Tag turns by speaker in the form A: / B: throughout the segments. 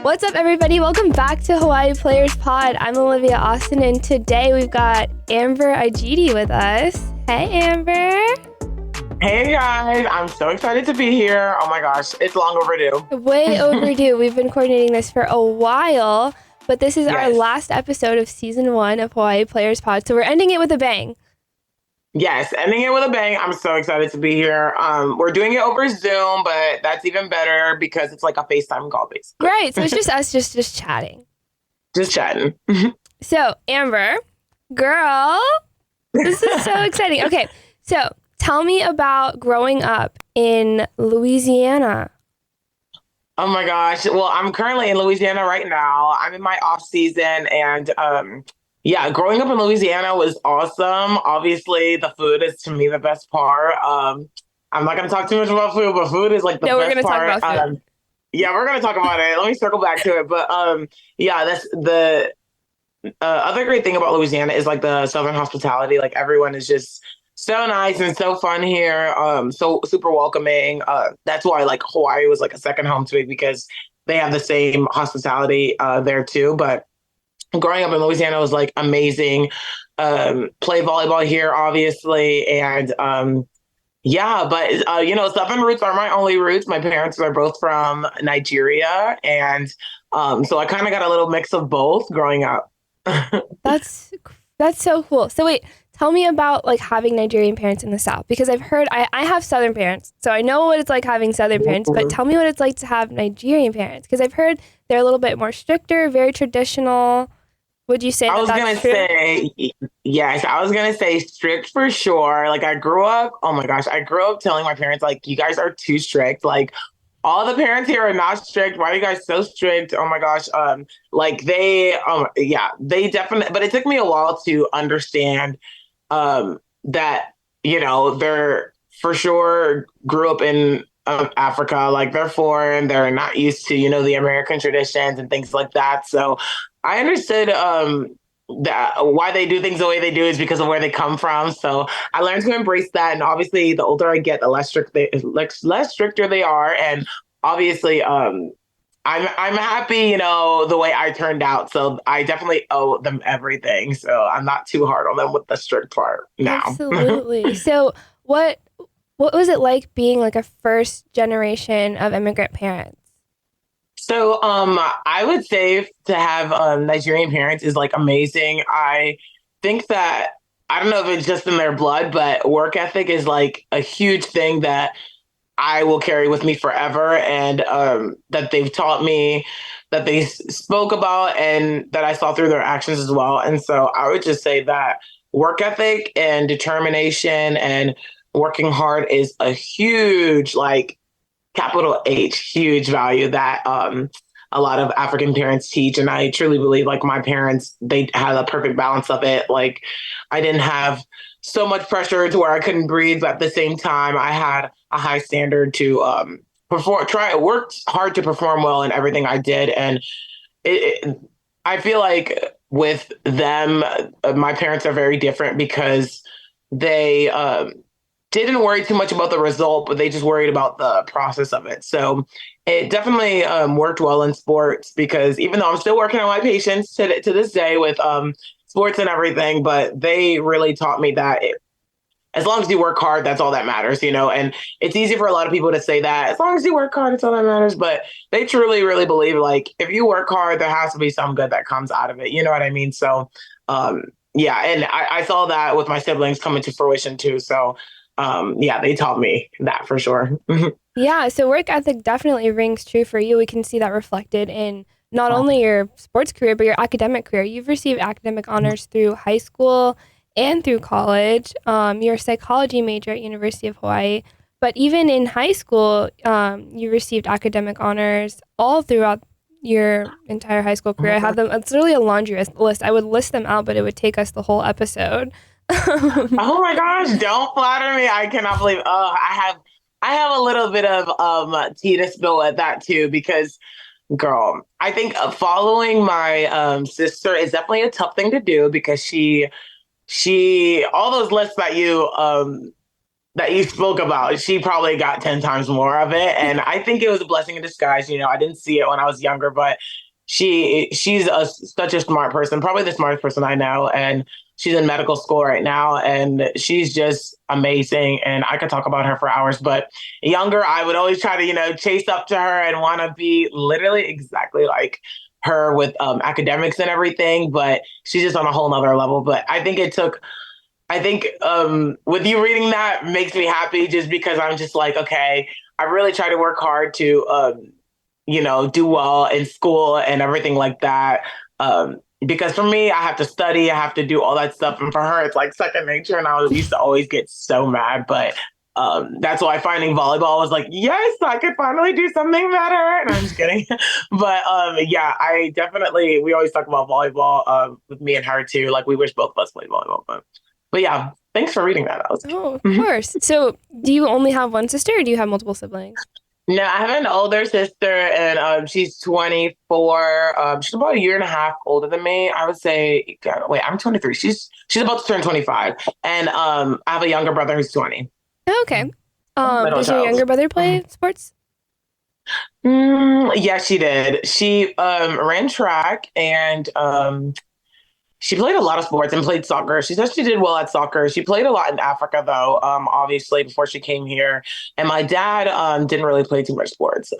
A: What's up, everybody? Welcome back to Hawai'i Players Pod. I'm Olivia Austin, and today we've got Amber Igiede with us. Hey, Amber.
B: Hey guys, I'm so excited to be here. Oh my gosh, it's long overdue.
A: Way overdue. We've been coordinating this for a while, but this is our last episode of season 1 of Hawai'i Players Pod, so we're ending it with a bang.
B: Yes, ending it with a bang. I'm so excited to be here. We're doing it over Zoom, but that's even better because it's like a FaceTime call, basically.
A: Right, so it's just us just chatting.
B: Just chatting.
A: So, Amber, girl, this is so exciting. Okay, so tell me about growing up in Louisiana.
B: Oh my gosh. Well, I'm currently in Louisiana right now. I'm in my off season and growing up in Louisiana was awesome. Obviously, the food is to me the best part. I'm not going to talk too much about food, but food is like the best part.
A: No, we're going to talk about food.
B: We're going to talk about it. Let me circle back to it. But that's the other great thing about Louisiana is like the Southern hospitality. Like everyone is just so nice and so fun here. So super welcoming. That's why like Hawaii was like a second home to me because they have the same hospitality there too. But growing up in Louisiana was like amazing. Play volleyball here, obviously. And Southern roots are my only roots. My parents are both from Nigeria. And so I kind of got a little mix of both growing up.
A: That's so cool. So wait, tell me about like having Nigerian parents in the South, because I've heard I have Southern parents, so I know what it's like having Southern parents, but tell me what it's like to have Nigerian parents, because I've heard they're a little bit more stricter, very traditional. Would you say
B: I was
A: that's true?
B: Yes, I was gonna say strict for sure. Like I grew up telling my parents like, you guys are too strict. Like all the parents here are not strict. Why are you guys so strict? Oh my gosh. They definitely, but it took me a while to understand that, they're for sure grew up in Africa, like they're foreign, they're not used to, the American traditions and things like that. So I understood that why they do things the way they do is because of where they come from. So I learned to embrace that. And obviously the older I get, the less stricter they are. And obviously I'm happy, the way I turned out. So I definitely owe them everything. So I'm not too hard on them with the strict part now.
A: Absolutely. So what was it like being like a first generation of immigrant parents?
B: So I would say to have Nigerian parents is like amazing. I think that, I don't know if it's just in their blood, but work ethic is like a huge thing that I will carry with me forever, and that they've taught me, that they spoke about, and that I saw through their actions as well. And so I would just say that work ethic and determination and working hard is a huge, like, capital H, huge value that a lot of African parents teach. And I truly believe like my parents, they had a perfect balance of it. Like I didn't have so much pressure to where I couldn't breathe, but at the same time, I had a high standard to worked hard to perform well in everything I did. And I feel like with them, my parents are very different because they didn't worry too much about the result, but they just worried about the process of it. So it definitely worked well in sports, because even though I'm still working on my patience to this day with sports and everything, but they really taught me that as long as you work hard, that's all that matters, and it's easy for a lot of people to say that as long as you work hard, it's all that matters. But they truly, really believe like if you work hard, there has to be some good that comes out of it. You know what I mean? So and I saw that with my siblings coming to fruition too. So they taught me that for sure.
A: Yeah, so work ethic definitely rings true for you. We can see that reflected in not only your sports career, but your academic career. You've received academic honors through high school and through college. You're a psychology major at University of Hawaii. But even in high school, you received academic honors all throughout your entire high school career. I have them. It's really a laundry list. I would list them out, but it would take us the whole episode.
B: Oh my gosh, don't flatter me. I cannot believe. I have a little bit of tea to spill at that too, because girl, I think following my sister is definitely a tough thing to do, because she all those lists that you that you spoke about, she probably got 10 times more of it. And I think it was a blessing in disguise. I didn't see it when I was younger, but such a smart person, probably the smartest person I know. And she's in medical school right now. And she's just amazing. And I could talk about her for hours. But younger, I would always try to, chase up to her and want to be literally exactly like her with academics and everything. But she's just on a whole nother level. But I think with you reading that makes me happy just because I'm just like, okay, I really try to work hard to, do well in school and everything like that. Because for me, I have to study, I have to do all that stuff. And for her, it's like second nature. And used to always get so mad. But that's why finding volleyball was like, yes, I could finally do something better. And I'm just kidding. But yeah, we always talk about volleyball with me and her too. Like we wish both of us played volleyball. But yeah, thanks for reading that.
A: Oh, of course. So do you only have one sister or do you have multiple siblings?
B: No, I have an older sister and she's 24. She's about a year and a half older than me. I would say, wait, I'm 23. She's about to turn 25. And I have a younger brother who's 20.
A: Okay. Does your younger brother play sports?
B: Yeah, she did. She ran track and she played a lot of sports and played soccer. She said she did well at soccer. She played a lot in Africa, though, obviously, before she came here. And my dad didn't really play too much sports.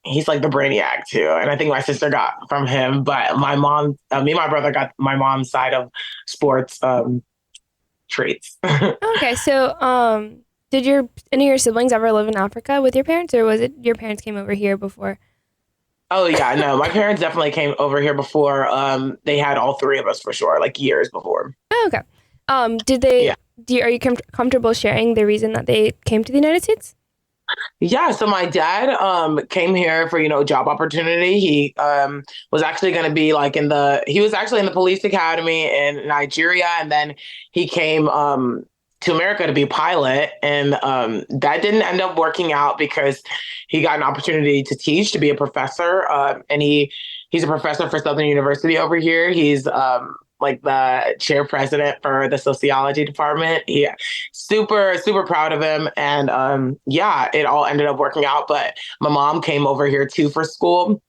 B: He's like the brainiac, too. And I think my sister got from him. But my mom, me and my brother got my mom's side of sports traits.
A: Okay, so did any of your siblings ever live in Africa with your parents? Or was it your parents came over here before?
B: Oh yeah, no, my parents definitely came over here before. They had all three of us for sure, like years before.
A: Oh, okay. Did they? Yeah. Are you comfortable sharing the reason that they came to the United States?
B: Yeah, so my dad came here for job opportunity. He was actually going to be like he was actually in the police academy in Nigeria, and then he came to America to be a pilot, and that didn't end up working out because he got an opportunity to teach, to be a professor, and he's a professor for Southern University over here. He's like the chair president for the sociology department. Yeah, super proud of him, and yeah, it all ended up working out. But my mom came over here too for school.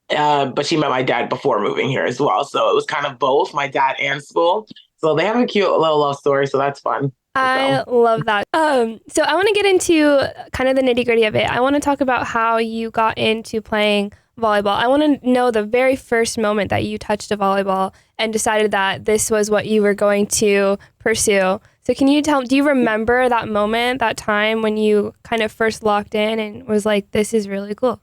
B: But she met my dad before moving here as well. So it was kind of both my dad and school. So they have a cute little love story. So that's fun.
A: I love that. So I want to get into kind of the nitty gritty of it. I want to talk about how you got into playing volleyball. I want to know the very first moment that you touched a volleyball and decided that this was what you were going to pursue. So can you do you remember that moment, that time when you kind of first locked in and was like, this is really cool?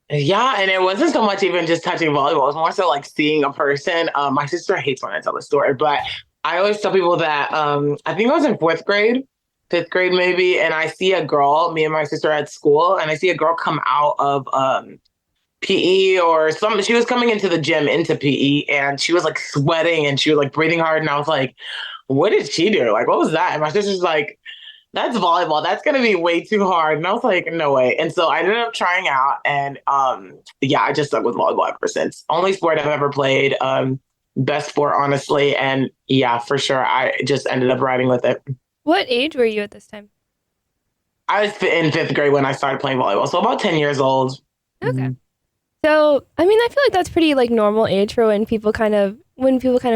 B: Yeah, and it wasn't so much even just touching volleyball. It was more so like seeing a person. My sister hates when I tell the story, but I always tell people that I think I was in fifth grade maybe, and I see a girl, me and my sister at school, and I see a girl come out of PE or something. She was coming into the gym into PE, and she was like sweating and she was like breathing hard, and I was like, what did she do? Like, what was that? And my sister's like, that's volleyball. That's going to be way too hard. And I was like, no way. And so I ended up trying out, and yeah, I just stuck with volleyball ever since. Only sport I've ever played. Best sport, honestly. And yeah, for sure, I just ended up riding with it.
A: What age were you at this time?
B: I was in fifth grade when I started playing volleyball, so about 10 years old.
A: Okay. Mm-hmm. So, I mean, I feel like that's pretty like normal age for when people kind of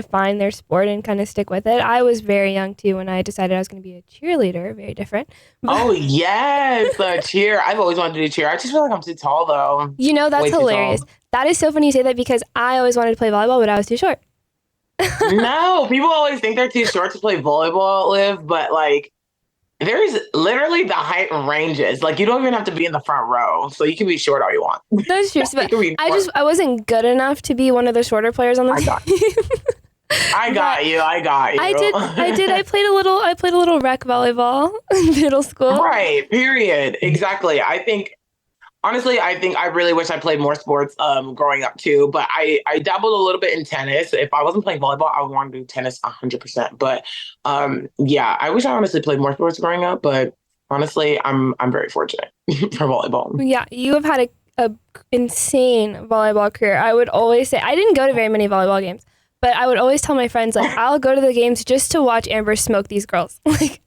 A: find their sport and kind of stick with it. I was very young too when I decided I was going to be a cheerleader. Very different.
B: Oh yes, cheer! I've always wanted to do cheer. I just feel like I'm too tall though.
A: That's hilarious. That is so funny you say that because I always wanted to play volleyball, but I was too short.
B: No, people always think they're too short to play volleyball, Liv, but like there's literally the height ranges. Like you don't even have to be in the front row, so you can be short all you want.
A: That's true. But I wasn't good enough to be one of the shorter players on the team.
B: I got you.
A: I did. I played a little rec volleyball in middle school.
B: Right. Period. Exactly. Honestly, I think I really wish I played more sports growing up too, but I dabbled a little bit in tennis. If I wasn't playing volleyball, I would want to do tennis 100%. But yeah, I wish I honestly played more sports growing up, but honestly, I'm very fortunate for volleyball.
A: Yeah, you have had a insane volleyball career. I would always say I didn't go to very many volleyball games, But I would always tell my friends, like, I'll go to the games just to watch Amber smoke these girls. Like,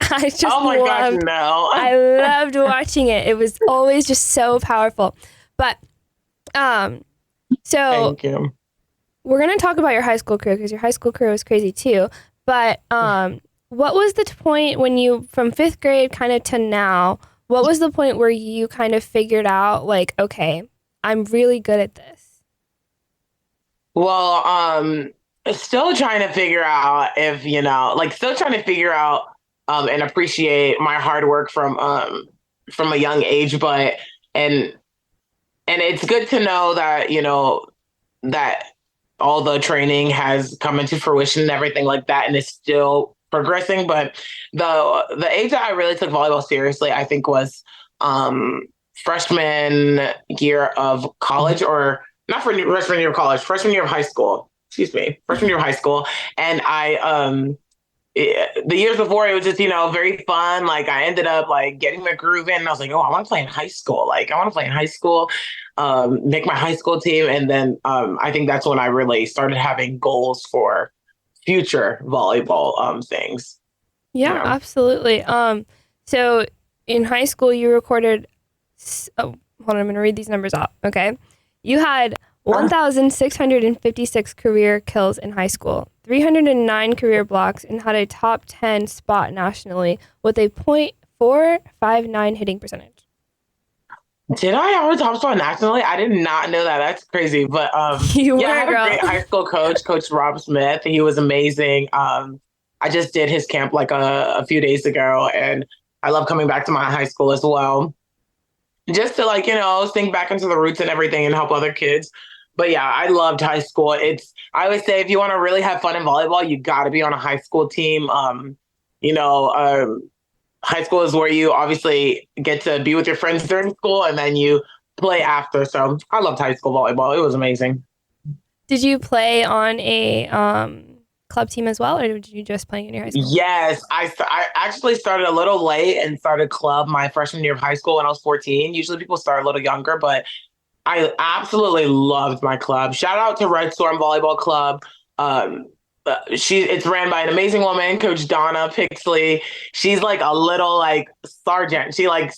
B: Oh my gosh,
A: I
B: no.
A: loved watching it. It was always just so powerful. But, so
B: Thank you.
A: we're going to talk about your high school career because your high school career was crazy too. But, what was the point when you, from fifth grade kind of to now, what was the point where you kind of figured out, like, okay, I'm really good at this?
B: Well, still trying to figure out if, like still trying to figure out and appreciate my hard work from a young age, but and and it's good to know that, that all the training has come into fruition and everything like that and it's still progressing. But the age that I really took volleyball seriously, I think was freshman year of college, or not for freshman year of college, freshman year of high school. Excuse me, freshman year of high school. And the years before it was just, very fun. Like I ended up like getting the groove in and I was like, oh, I want to play in high school. Like I want to play in high school, make my high school team. And then I think that's when I really started having goals for future volleyball things.
A: Yeah, absolutely. So in high school, you recorded. Oh, hold on, I'm gonna read these numbers out. Okay, you had 1,656 career kills in high school, 309 career blocks, and had a top 10 spot nationally with a .459 hitting percentage.
B: Did I have a top spot nationally? I did not know that. That's crazy. But
A: You
B: yeah, I
A: were,
B: had a
A: girl.
B: great high school coach, Coach Rob Smith. He was amazing. I just did his camp like a few days ago, and I love coming back to my high school as well, just to like think back into the roots and everything and help other kids. But yeah, I loved high school. I always say if you want to really have fun in volleyball, you got to be on a high school team. You know, high school is where you obviously get to be with your friends during school and then you play after. So I loved high school volleyball. It was amazing.
A: Did you play on a club team as well, or did you just play in your high school?
B: Yes, I actually started a little late and started club my freshman year of high school when I was 14. Usually people start a little younger, but I absolutely loved my club. Shout out to Red Storm Volleyball Club. It's ran by an amazing woman, Coach Donna Pixley. She's like a little like sergeant. She like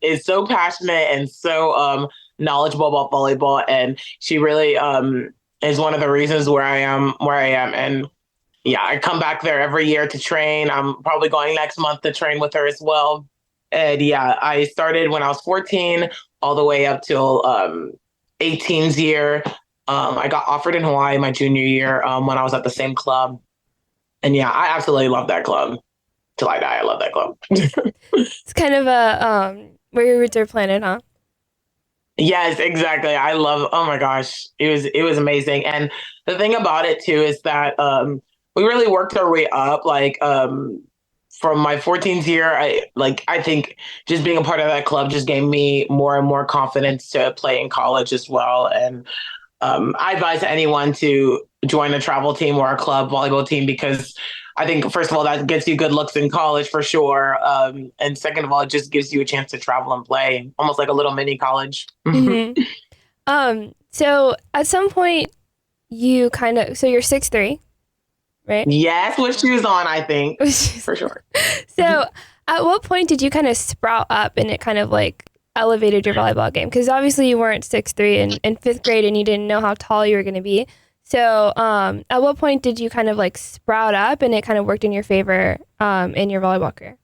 B: is so passionate and so knowledgeable about volleyball, and she really is one of the reasons where I am where I am. And yeah, I come back there every year to train. I'm probably going next month to train with her as well. And yeah, I started when I was 14 all the way up till 18's year. I got offered in Hawaii my junior year when I was at the same club. And yeah, I absolutely love that club. Till I die, I love that club.
A: It's kind of a where your roots are planted, huh?
B: Yes, exactly. I love, oh my gosh, it was amazing. And the thing about it too is that we really worked our way up. Like from my 14th year, I think just being a part of that club just gave me more and more confidence to play in college as well. And I advise anyone to join a travel team or a club volleyball team because I think, first of all, that gets you good looks in college for sure. And second of all, it just gives you a chance to travel and play, almost like a little mini college.
A: Mm-hmm. So at some point, so you're 6'3", right?
B: Yes, with shoes on, I think, for sure.
A: So at what point did you kind of sprout up and it kind of like elevated your volleyball game? Because obviously you weren't 6'3" in fifth grade and you didn't know how tall you were going to be. So at what point did you kind of like sprout up and it kind of worked in your favor in your volleyball career?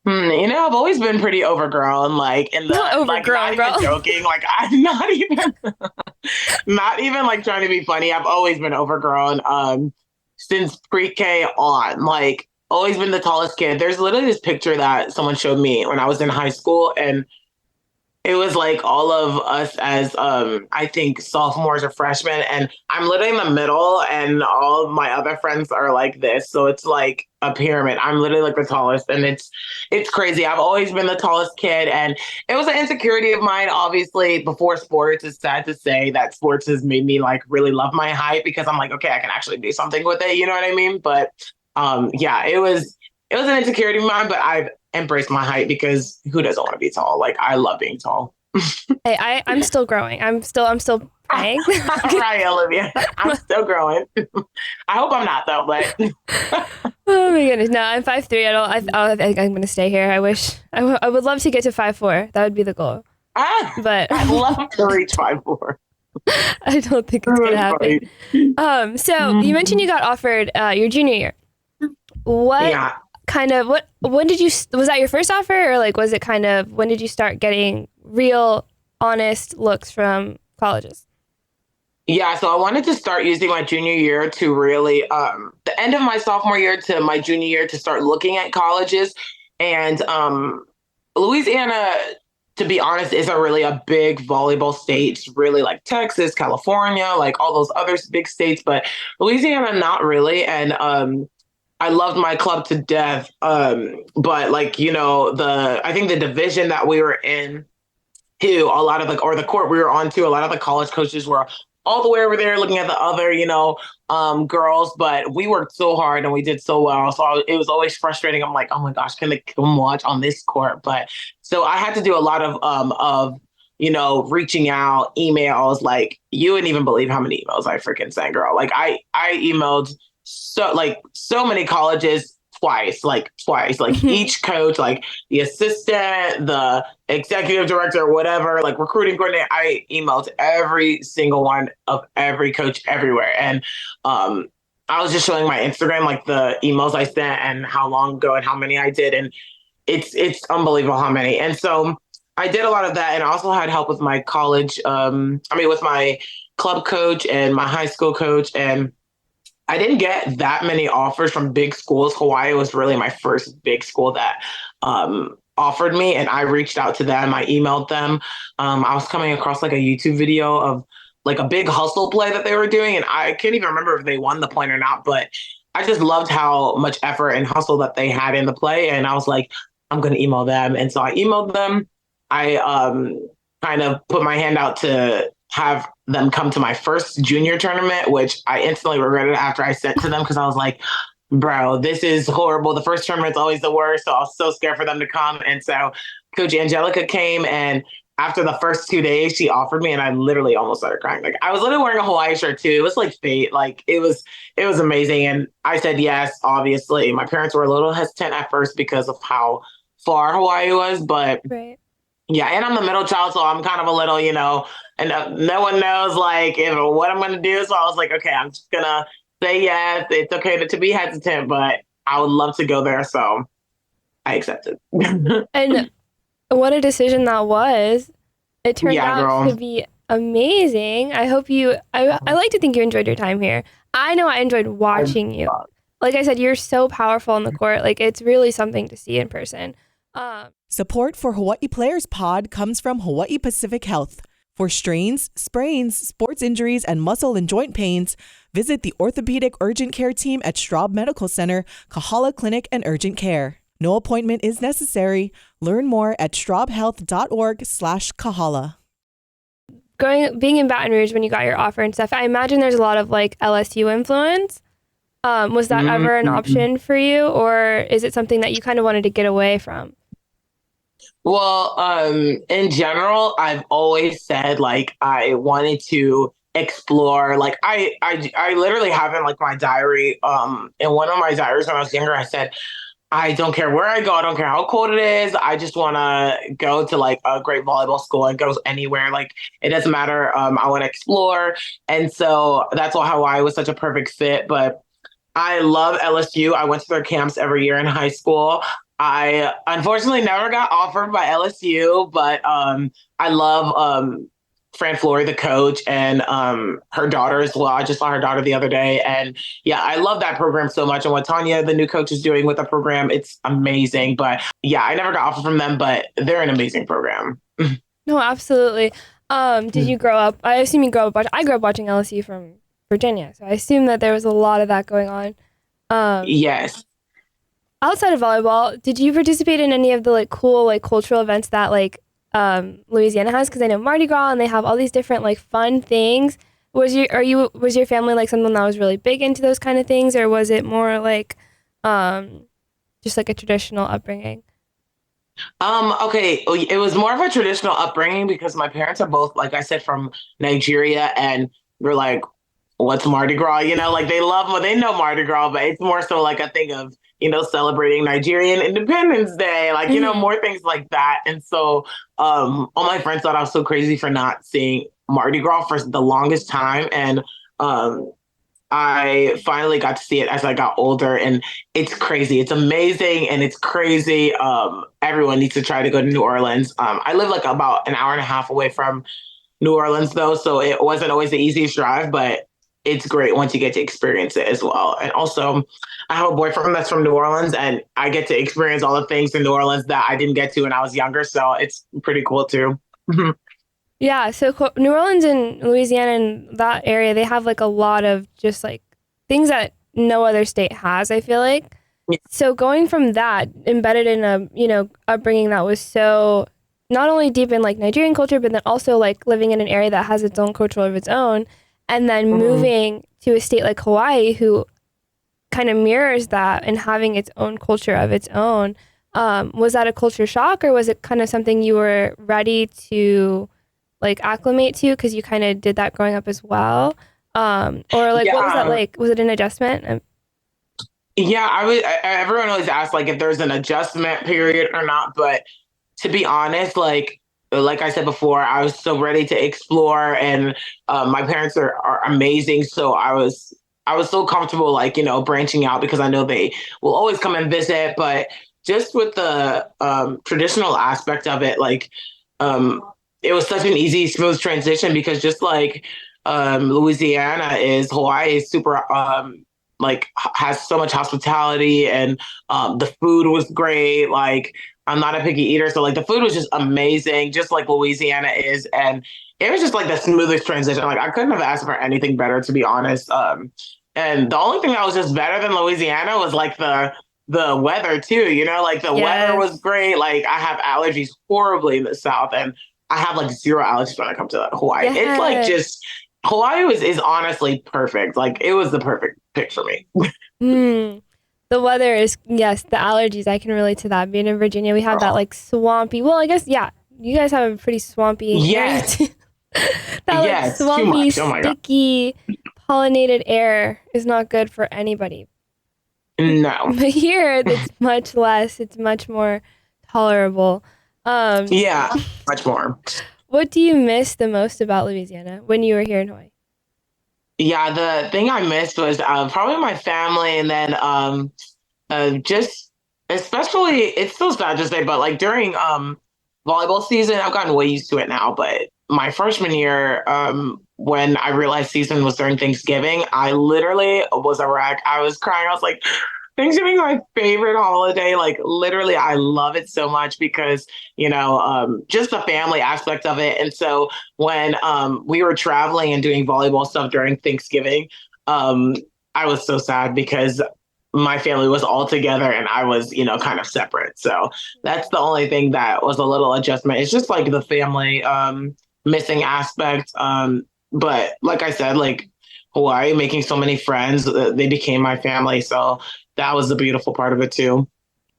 B: I've always been pretty overgrown, like in the
A: Not overgrown,
B: like, not even joking. Like I'm not even not even like trying to be funny. I've always been overgrown since pre-K on. Like always been the tallest kid. There's literally this picture that someone showed me when I was in high school, and it was like all of us as I think sophomores or freshmen, and I'm literally in the middle, and all of my other friends are like this. So it's like a pyramid. I'm literally like the tallest, and it's crazy. I've always been the tallest kid, and it was an insecurity of mine. Obviously, before sports, it's sad to say that sports has made me like really love my height because I'm like, okay, I can actually do something with it. You know what I mean? But yeah, it was an insecurity of mine, but I've embraced my height because who doesn't want to be tall? Like I love being tall.
A: Hey, I'm still growing. I'm still saying.
B: Right, Olivia. I'm still growing. I hope I'm not though, but
A: Oh my goodness. No, I'm 5'3". I don't think I'm going to stay here. I would love to get to 5'4". That would be the goal. But
B: I'd love to reach 5'4".
A: I don't think it's going to happen. So you mentioned you got offered your junior year. What kind of, when did you, was that your first offer, or like, was it kind of, when did you start getting real, honest looks from colleges?
B: Yeah, so I wanted to start using my junior year to really, the end of my sophomore year to my junior year to start looking at colleges. And Louisiana, to be honest, isn't really a big volleyball state. It's really like Texas, California, like all those other big states, but Louisiana, not really. And I loved my club to death. But like, I think the division that we were in, too, a lot of or the court we were on too, a lot of the college coaches were all the way over there looking at the other, girls, but we worked so hard and we did so well. So it was always frustrating. I'm like, oh my gosh, can they come watch on this court? But so I had to do a lot of reaching out, emails. Like, you wouldn't even believe how many emails I freaking sent, girl. Like I emailed so many colleges twice, like each coach, like the assistant, the executive director, whatever, like recruiting coordinator. I emailed every single one of every coach everywhere. And I was just showing my Instagram, like the emails I sent and how long ago and how many I did. And it's unbelievable how many. And so I did a lot of that. And I also had help with my college, with my club coach and my high school coach. And I didn't get that many offers from big schools. Hawaii was really my first big school that offered me, and I reached out to them. I emailed them. I was coming across like a YouTube video of like a big hustle play that they were doing, and I can't even remember if they won the point or not, but I just loved how much effort and hustle that they had in the play, and I was like, I'm going to email them. And so I emailed them. I kind of put my hand out to have them come to my first junior tournament, which I instantly regretted after I sent to them, because I was like, bro, this is horrible. The first tournament's always the worst. So I was so scared for them to come. And so Coach Angelica came, and after the first 2 days, she offered me, and I literally almost started crying. Like, I was literally wearing a Hawaii shirt too. It was like fate. Like, it was amazing. And I said yes, obviously. My parents were a little hesitant at first because of how far Hawaii was, but
A: right.
B: Yeah, and I'm the middle child, so I'm kind of a little, and no one knows like what I'm going to do. So I was like, okay, I'm just going to say yes. It's okay to be hesitant, but I would love to go there. So I accepted.
A: And what a decision that was. It turned out to be amazing. I hope I like to think you enjoyed your time here. I know I enjoyed watching you. Like I said, you're so powerful on the court. Like, it's really something to see in person.
C: Support for Hawaii Players Pod comes from Hawaii Pacific Health. For strains, sprains, sports injuries, and muscle and joint pains, visit the Orthopedic Urgent Care team at Straub Medical Center, Kahala Clinic and Urgent Care. No appointment is necessary. Learn more at straubhealth.org/Kahala.
A: Being in Baton Rouge when you got your offer and stuff, I imagine there's a lot of like LSU influence. Was that ever an option for you, or is it something that you kind of wanted to get away from?
B: Well, in general, I've always said like I wanted to explore. Like I literally have in like my diary, in one of my diaries when I was younger, I said, I don't care where I go. I don't care how cold it is. I just want to go to like a great volleyball school and go anywhere. Like, it doesn't matter. I want to explore. And so that's why Hawaii was such a perfect fit. But I love LSU. I went to their camps every year in high school. I unfortunately never got offered by LSU, but I love Fran Flory, the coach, and her daughter as well. I just saw her daughter the other day. And yeah, I love that program so much. And what Tanya, the new coach, is doing with the program, it's amazing. But yeah, I never got offered from them, but they're an amazing program.
A: No, absolutely. Did you grow up? I assume you grew up I grew up watching LSU from Virginia, so I assume that there was a lot of that going on.
B: Yes.
A: Outside of volleyball, did you participate in any of the like cool like cultural events that like Louisiana has? Because I know Mardi Gras and they have all these different like fun things. Was your family like someone that was really big into those kind of things, or was it more like just like a traditional upbringing?
B: Okay, it was more of a traditional upbringing because my parents are both, like I said, from Nigeria, and we're like, what's Mardi Gras? Like they love, they know Mardi Gras, but it's more so like a thing of, celebrating Nigerian Independence Day, like,
A: Hmm.
B: more things like that. And so all my friends thought I was so crazy for not seeing Mardi Gras for the longest time. And um, I finally got to see it as I got older, and it's crazy. It's amazing, and it's crazy. Everyone needs to try to go to New Orleans. I live like about an hour and a half away from New Orleans, though, so it wasn't always the easiest drive, but it's great once you get to experience it as well. And also, I have a boyfriend that's from New Orleans, and I get to experience all the things in New Orleans that I didn't get to when I was younger. So it's pretty cool too.
A: Yeah, so New Orleans and Louisiana and that area, they have like a lot of just like things that no other state has, I feel like. So going from that, embedded in a, upbringing that was so not only deep in like Nigerian culture, but then also like living in an area that has its own culture of its own, and then
B: Mhm.
A: moving to a state like Hawaii, who kind of mirrors that and having its own culture of its own. Was that a culture shock, or was it kind of something you were ready to like acclimate to because you kind of did that growing up as well? Or like, what was that
B: Yeah,
A: like? Was it an adjustment?
B: yeah. Everyone always asks like if there's an adjustment period or not, but to be honest, like I said before, I was so ready to explore, and my parents are amazing. So I was so comfortable, like branching out because I know they will always come and visit. But just with the traditional aspect of it, like um, it was such an easy, smooth transition because just like Louisiana is, Hawaii is super like has so much hospitality, and the food was great. Like I'm not a picky eater, so like the food was just amazing, just like Louisiana is, and it was just like the smoothest transition. Like I couldn't have asked for anything better, to be honest. And the only thing that was just better than Louisiana was like the weather too. Like the weather was
A: Yes.
B: great. Like I have allergies horribly in the South, and I have like zero allergies when I come to Hawaii. It's like
A: Yes.
B: just Hawaii is honestly perfect. Like it was the perfect pick for me.
A: Mm. The weather is, yes, the allergies. I can relate to that. Being in Virginia, we have that
B: Oh,
A: like swampy. Well, I guess, yeah, you guys have a pretty swampy area
B: yes,
A: too. That like
B: yes, too
A: swampy,
B: much. Oh my god.
A: sticky, pollinated air is not good for anybody.
B: No.
A: But here, it's much less. It's much more tolerable. Um,
B: Yeah, much more.
A: what do you miss the most about Louisiana when you were here in Hawaii?
B: Yeah, the thing I missed was probably my family, and then just especially it's still sad to say, but like during volleyball season, I've gotten way used to it now. But my freshman year, when I realized season was during Thanksgiving, I literally was a wreck. I was crying. I was like, Thanksgiving is my favorite holiday. Like literally, I love it so much because just the family aspect of it. And so when we were traveling and doing volleyball stuff during Thanksgiving, um, I was so sad because my family was all together and I was, kind of separate. So that's the only thing that was a little adjustment. It's just like the family missing aspect. But like I said, like Hawaii, making so many friends, they became my family. So that was the beautiful part of it too.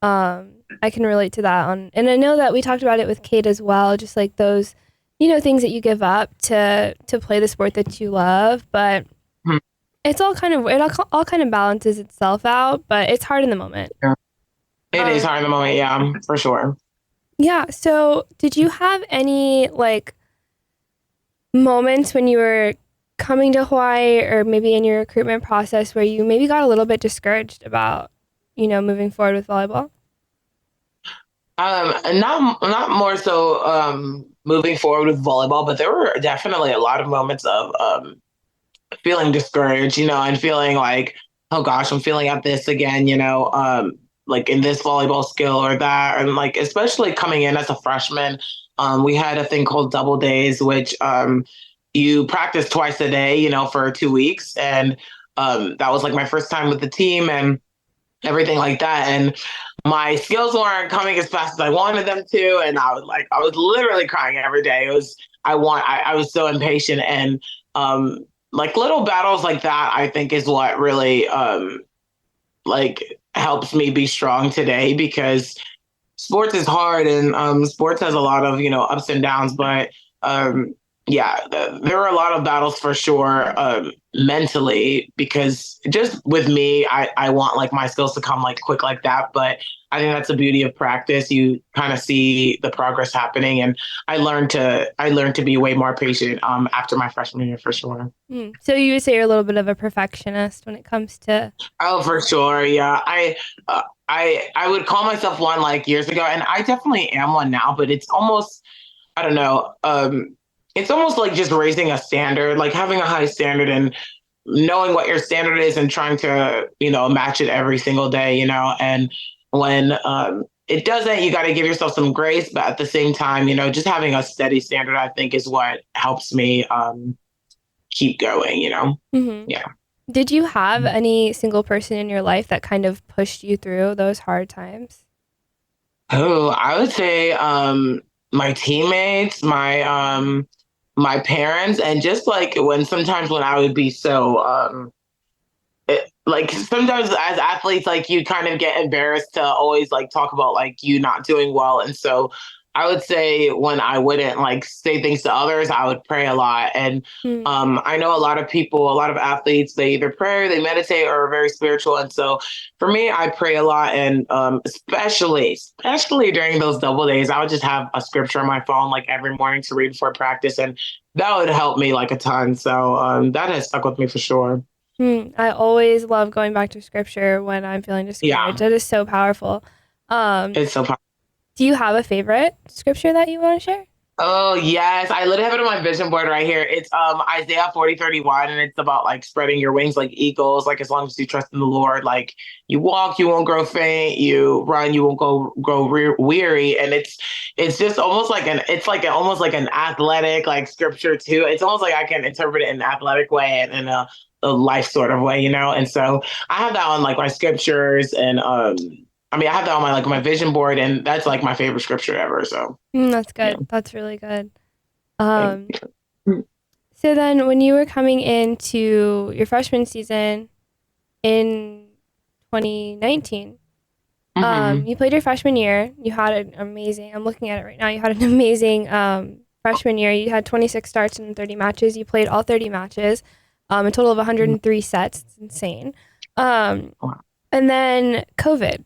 A: I can relate to that and I know that we talked about it with Kate as well, just like those, things that you give up to play the sport that you love, but
B: Mhm.
A: it all kind of balances itself out, but it's hard in the moment.
B: Yeah. It is
A: Um,
B: hard in the moment, yeah, for sure.
A: yeah. So, did you have any like moments when you were coming to Hawaii, or maybe in your recruitment process, where you maybe got a little bit discouraged about, moving forward with volleyball?
B: And not more so moving forward with volleyball, but there were definitely a lot of moments of feeling discouraged, and feeling like, oh gosh, I'm feeling at this again, like in this volleyball skill or that. And like, especially coming in as a freshman, we had a thing called double days, which you practice twice a day, for 2 weeks. And that was like my first time with the team and everything like that. And my skills weren't coming as fast as I wanted them to. And I was literally crying every day. I was so impatient. And like little battles like that, I think is what really like helps me be strong today because sports is hard, and sports has a lot of ups and downs, but um, yeah, there are a lot of battles for sure, mentally, because just with me, I want like my skills to come like quick like that, but I think that's the beauty of practice. You kind of see the progress happening, and I learned to be way more patient after my freshman year for sure.
A: So you would say you're a little bit of a perfectionist when it comes to.
B: Oh, for sure. Yeah. I would call myself one like years ago, and I definitely am one now, but it's almost, I don't know, it's almost like just raising a standard, like having a high standard and knowing what your standard is and trying to, match it every single day, and when it doesn't, you got to give yourself some grace, but at the same time, just having a steady standard, I think is what helps me keep going,
A: Mhm.
B: Yeah.
A: Did you have any single person in your life that kind of pushed you through those hard times?
B: Oh, I would say my teammates, my parents, and just like sometimes when I would be so like sometimes as athletes, like you kind of get embarrassed to always like talk about like you not doing well. And so I would say when I wouldn't like say things to others, I would pray a lot. And
A: Mm.
B: I know a lot of people, a lot of athletes, they either pray, they meditate, or are very spiritual. And so for me, I pray a lot. And especially during those double days, I would just have a scripture on my phone like every morning to read before practice. And that would help me like a ton. So that has stuck with me for sure.
A: I always love going back to scripture when I'm feeling
B: Yeah,
A: discouraged. It is so powerful. Um,
B: it's so powerful.
A: do you have a favorite scripture that you want to share?
B: Oh yes, I literally have it on my vision board right here. It's Isaiah 40:31, and it's about like spreading your wings like eagles. Like as long as you trust in the Lord, like you walk, you won't grow faint. You run, you won't grow weary. And it's just almost like almost like an athletic like scripture too. It's almost like I can interpret it in an athletic way and in a life sort of way, And so I have that on like my scriptures, and I mean I have that on my like my vision board, and that's like my favorite scripture ever. So.
A: That's
B: Yeah.
A: good. That's really good.
B: Thank
A: Um,
B: you.
A: so then when you were coming into your freshman season in 2019,
B: Mhm.
A: you played your freshman year. You had an amazing, I'm looking at it right now. You had an amazing freshman year. You had 26 starts in 30 matches. You played all 30 matches, a total of 103 sets. It's insane.
B: Wow.
A: And then COVID. Dun,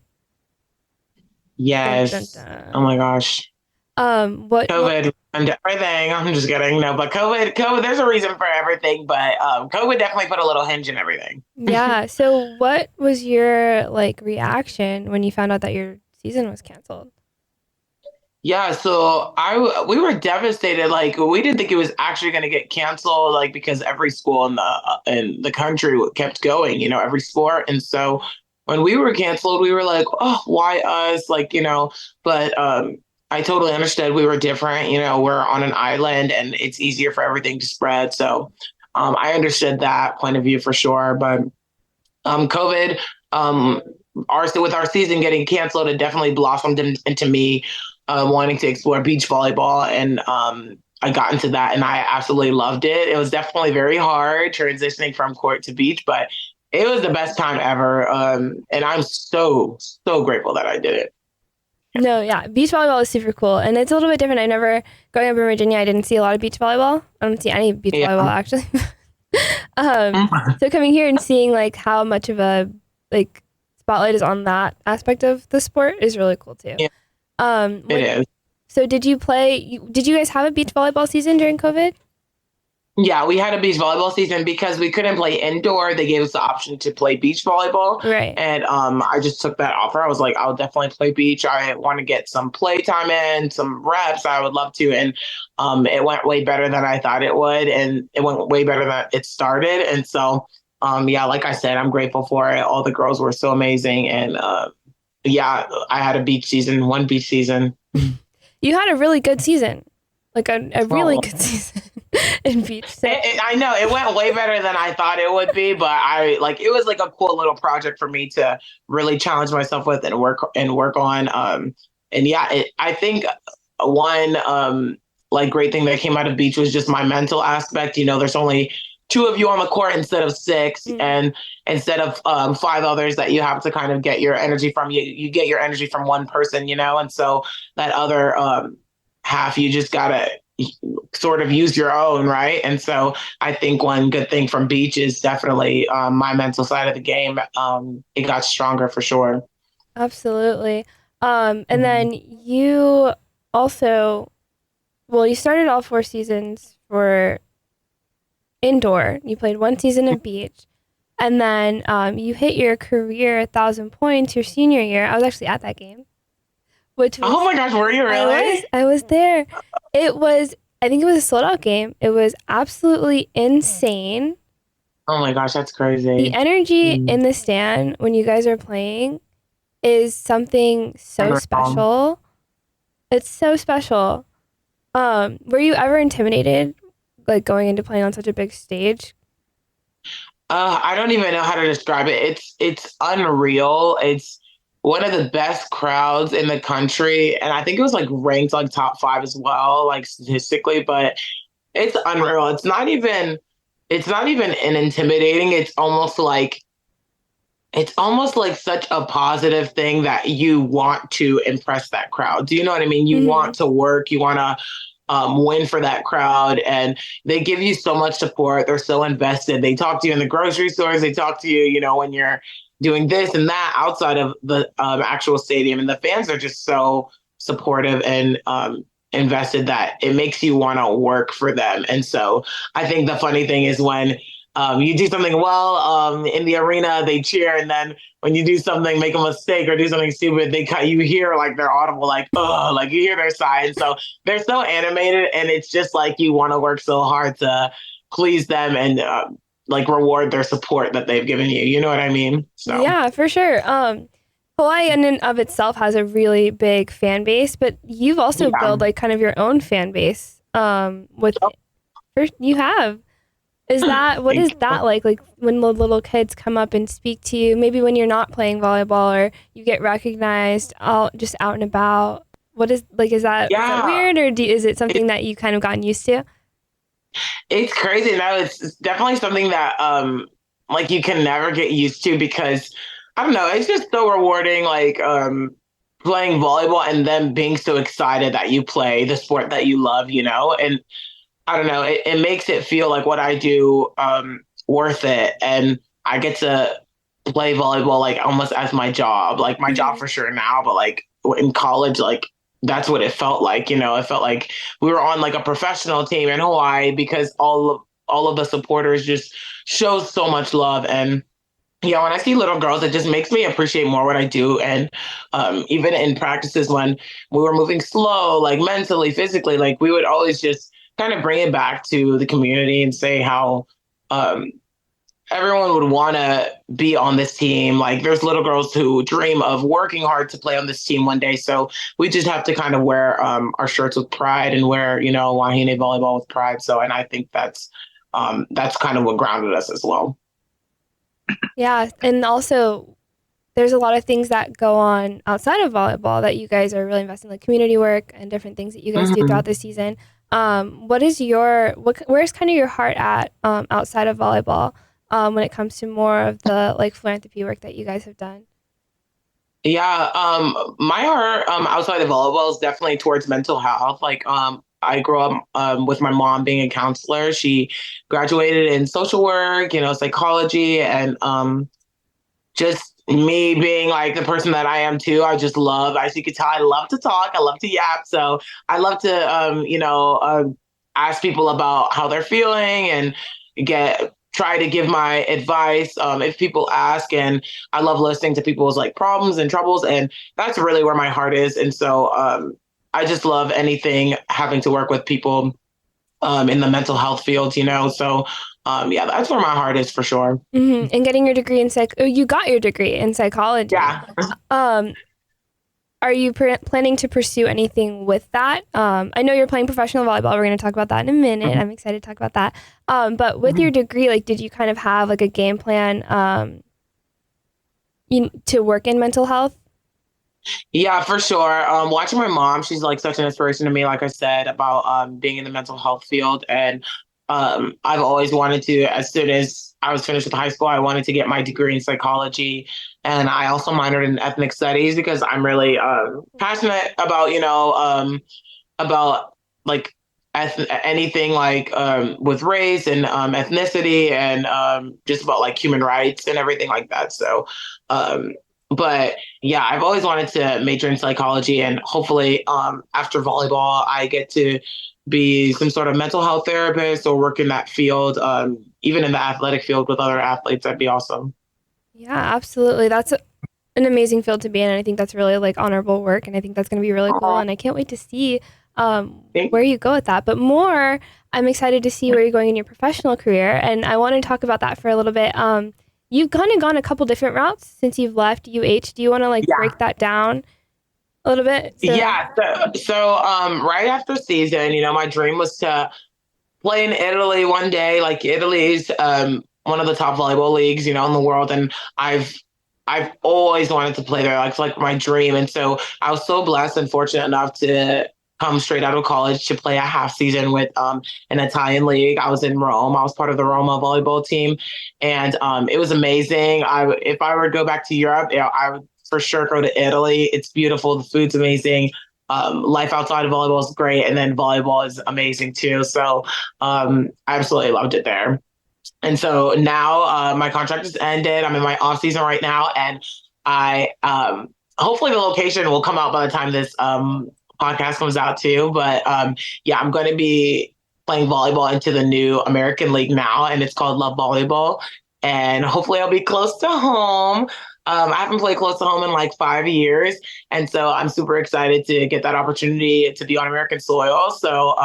A: dun,
B: Yes. Oh
A: dun.
B: my gosh.
A: What
B: COVID and everything. I'm just kidding. No, but COVID, there's a reason for everything, but COVID definitely put a little hinge in everything.
A: Yeah. So what was your like reaction when you found out that your season was canceled?
B: Yeah, so we were devastated. Like we didn't think it was actually going to get canceled, like because every school in the country kept going, every sport. And so when we were canceled, we were like, oh, why us? Like, But I totally understood. We were different. We're on an island, and it's easier for everything to spread. So I understood that point of view for sure. But COVID, with our season getting canceled, it definitely blossomed into me wanting to explore beach volleyball, and I got into that, and I absolutely loved it. It was definitely very hard transitioning from court to beach, but it was the best time ever, and I'm so grateful that I did it.
A: No, yeah, beach volleyball is super cool, and it's a little bit different. Growing up in Virginia, I didn't see a lot of beach volleyball. I don't see any beach volleyball
B: Yeah.
A: actually. So coming here and seeing like how much of a like spotlight is on that aspect of the sport is really cool too.
B: Yeah,
A: Um,
B: it
A: when,
B: is.
A: so did you guys have a beach volleyball season during COVID?
B: Yeah, we had a beach volleyball season because we couldn't play indoor. They gave us the option to play beach volleyball.
A: Right.
B: And I just took that offer. I was like, I'll definitely play beach. I want to get some play time in, some reps. I would love to. And it went way better than I thought it would. And it went way better than it started. And so, yeah, like I said, I'm grateful for it. All the girls were so amazing. And yeah, I had one beach season.
A: You had a really good season, like a really
B: Well,
A: good season in beach. So,
B: I know it went way better than I thought it would be, but it was like a cool little project for me to really challenge myself with and work on. And yeah, I think one like great thing that came out of beach was just my mental aspect. There's only two of you on the court instead of six, and instead of five others that you have to kind of get your energy from. You get your energy from one person, and so that other half you just gotta sort of use your own, right? And so I think one good thing from beach is definitely my mental side of the game. It got stronger for sure.
A: Absolutely. And then you also, well, you started all 4 seasons for indoor. You played 1 season of beach. And then you hit your career 1,000 points your senior year. I was actually at that game, which was,
B: oh my gosh, were you really?
A: I was there. I think it was a sold out game. It was absolutely insane.
B: Oh my gosh, that's crazy.
A: The energy in the stand when you guys are playing is something so special. It's so special. Were you ever intimidated, like going into playing on such a big stage?
B: I don't even know how to describe it. It's unreal. It's one of the best crowds in the country, and I think it was like ranked like top 5 as well, like statistically. But it's unreal. It's not even an intimidating. It's almost like such a positive thing that you want to impress that crowd. Do you know what I mean? You want to work, you want to win for that crowd, and they give you so much support. They're so invested. They talk to you in the grocery stores. They talk to you, when you're doing this and that outside of the actual stadium. And the fans are just so supportive and invested that it makes you want to work for them. And so I think the funny thing is when you do something well in the arena, they cheer, and then when you do something, make a mistake or do something stupid, you hear like they're audible, like oh, like you hear their sigh, and so they're so animated, and it's just like you want to work so hard to please them and like reward their support that they've given you. You know what I mean? So
A: yeah, for sure. Hawaii in and of itself has a really big fan base, but you've also built like kind of your own fan base. You have. What is that like? Like when the little kids come up and speak to you, maybe when you're not playing volleyball or you get recognized out and about. Is that weird, or is it something that you kind of gotten used to?
B: It's crazy. No, it's definitely something that like you can never get used to because I don't know, it's just so rewarding, like playing volleyball and then being so excited that you play the sport that you love, and I don't know, it makes it feel like what I do worth it. And I get to play volleyball like almost as my job, like my job for sure now, but like in college, like that's what it felt like. It felt like we were on like a professional team in Hawaii because all of the supporters just show so much love. And yeah, when I see little girls, it just makes me appreciate more what I do. And even in practices when we were moving slow, like mentally, physically, like we would always just kind of bring it back to the community and say how everyone would want to be on this team. Like there's little girls who dream of working hard to play on this team one day. So we just have to kind of wear our shirts with pride and wear, Wahine volleyball with pride. So, and I think that's kind of what grounded us as well.
A: Yeah. And also there's a lot of things that go on outside of volleyball that you guys are really investing in, like community work and different things that you guys do throughout the season. Where's kind of your heart at outside of volleyball when it comes to more of the like philanthropy work that you guys have done?
B: Yeah, my heart outside of volleyball is definitely towards mental health. Like I grew up with my mom being a counselor. She graduated in social work, psychology, and just me being like the person that I am too. As you can tell, I love to talk. I love to yap. So I love to, ask people about how they're feeling and try to give my advice if people ask. And I love listening to people's like problems and troubles. And that's really where my heart is. And so I just love anything having to work with people in the mental health field, So yeah, that's where my heart is for sure.
A: Mm-hmm. And getting your degree in you got your degree in psychology.
B: Yeah.
A: Are you planning to pursue anything with that? I know you're playing professional volleyball. We're going to talk about that in a minute. I'm excited to talk about that. But with your degree, like, did you kind of have like a game plan to work in mental health?
B: Yeah, for sure. Watching my mom, she's like such an inspiration to me, like I said, about being in the mental health field. And I've always wanted to, as soon as I was finished with high school, I wanted to get my degree in psychology. And I also minored in ethnic studies because I'm really passionate about, about like anything like with race and ethnicity and just about like human rights and everything like that. So, um, but yeah, I've always wanted to major in psychology, and hopefully after volleyball, I get to be some sort of mental health therapist or work in that field, even in the athletic field with other athletes. That'd be awesome.
A: Yeah, absolutely. That's an amazing field to be in. And I think that's really like honorable work. And I think that's going to be really cool. And I can't wait to see where you go with that. But more, I'm excited to see where you're going in your professional career. And I want to talk about that for a little bit. You've kind of gone a couple different routes since you've left UH. Do you want to like break that down a little bit?
B: Yeah. So right after season, my dream was to play in Italy one day. Like Italy's one of the top volleyball leagues, in the world, and I've always wanted to play there. Like, it's like my dream. And so I was so blessed and fortunate enough to come straight out of college to play a half season with an Italian league. I was in Rome. I was part of the Roma volleyball team, and it was amazing. If I were to go back to Europe, I would for sure go to Italy. It's beautiful. The food's amazing. Life outside of volleyball is great, and then volleyball is amazing too. So I absolutely loved it there. And so now my contract is ended. I'm in my off season right now, and I hopefully the location will come out by the time this podcast comes out too. But yeah, I'm going to be playing volleyball into the new American League now, and it's called Love Volleyball. And hopefully I'll be close to home. I haven't played close to home in like 5 years. And so I'm super excited to get that opportunity to be on American soil. So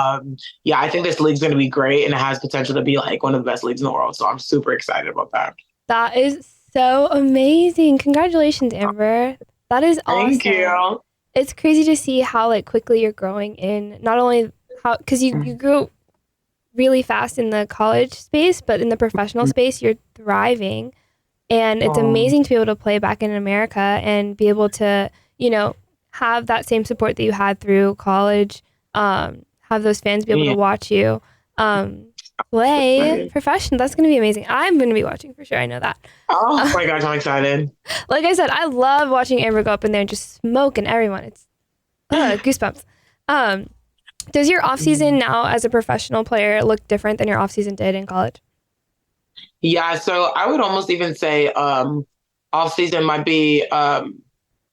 B: yeah, I think this league's going to be great, and it has potential to be like one of the best leagues in the world. So I'm super excited about that.
A: That is so amazing. Congratulations, Amber. That is awesome.
B: Thank you.
A: It's crazy to see how like quickly you're growing in, not only how, because you grew really fast in the college space, but in the professional space, you're thriving. And it's amazing to be able to play back in America and be able to, have that same support that you had through college, have those fans be able to watch you play professional. That's going to be amazing. I'm going to be watching for sure. I know that.
B: Oh my gosh, I'm excited.
A: Like I said, I love watching Amber go up in there and just smoking everyone. It's goosebumps. Does your off season now as a professional player look different than your off season did in college?
B: Yeah, so I would almost even say off season might be a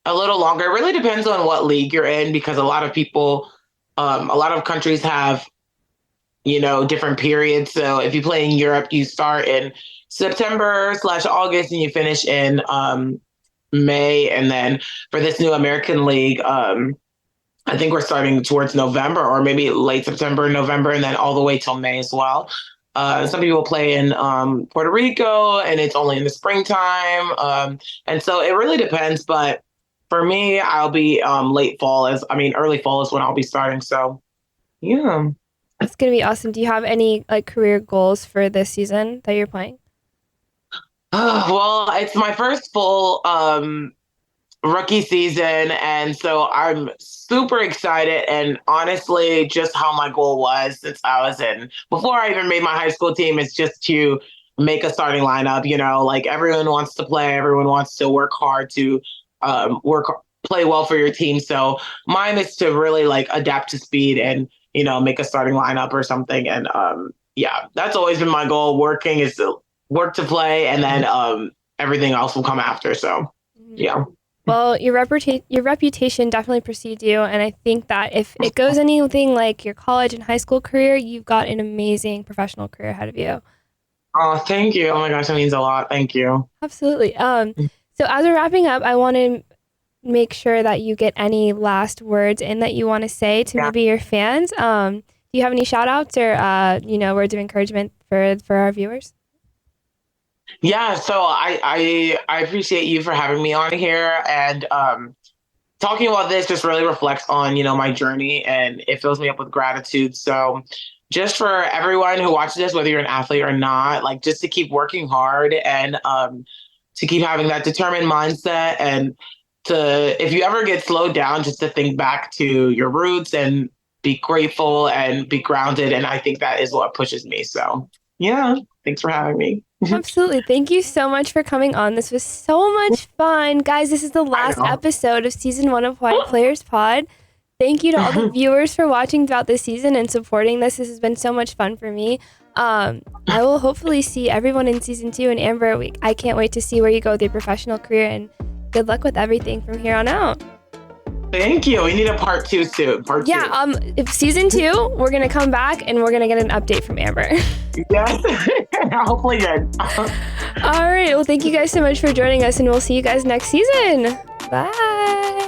B: little longer. It really depends on what league you're in, because a lot of people, a lot of countries have, different periods. So if you play in Europe, you start in September/August and you finish in May. And then for this new American League, I think we're starting towards November, or maybe late September, November, and then all the way till May as well. Some people play in Puerto Rico, and it's only in the springtime. And so it really depends. But for me, I'll be early fall is when I'll be starting. So, yeah.
A: That's going to be awesome. Do you have any like career goals for this season that you're playing?
B: Well, it's my first full rookie season, and so I'm super excited. And honestly, just how my goal was since before I even made my high school team, is just to make a starting lineup. Like everyone wants to play, everyone wants to work hard to play well for your team. So mine is to really like adapt to speed and make a starting lineup or something. And yeah, that's always been my goal. Working is to work to play, and then everything else will come after. So yeah.
A: Well, your reputation definitely precedes you, and I think that if it goes anything like your college and high school career, you've got an amazing professional career ahead of you.
B: Oh, thank you. Oh my gosh, that means a lot. Thank you.
A: Absolutely. So as we're wrapping up, I want to make sure that you get any last words in that you want to say to maybe your fans. Do you have any shout outs or words of encouragement for our viewers?
B: Yeah, so I appreciate you for having me on here, and talking about this just really reflects on my journey, and it fills me up with gratitude. So just for everyone who watches this, whether you're an athlete or not, like just to keep working hard, and to keep having that determined mindset, and if you ever get slowed down, just to think back to your roots and be grateful and be grounded. And I think that is what pushes me. So yeah, thanks for having me.
A: Absolutely. Thank you so much for coming on. This was so much fun. Guys, this is the last episode of season 1 of Hawai'i Players Pod. Thank you to all the viewers for watching throughout the season and supporting this. This has been so much fun for me. I will hopefully see everyone in season 2. And Amber, I can't wait to see where you go with your professional career, and good luck with everything from here on out.
B: Thank you. We need a part 2 soon. Part 2.
A: If season 2, we're going to come back and we're going to get an update from Amber.
B: Yes. Hopefully good.
A: All right. Well, thank you guys so much for joining us, and we'll see you guys next season. Bye.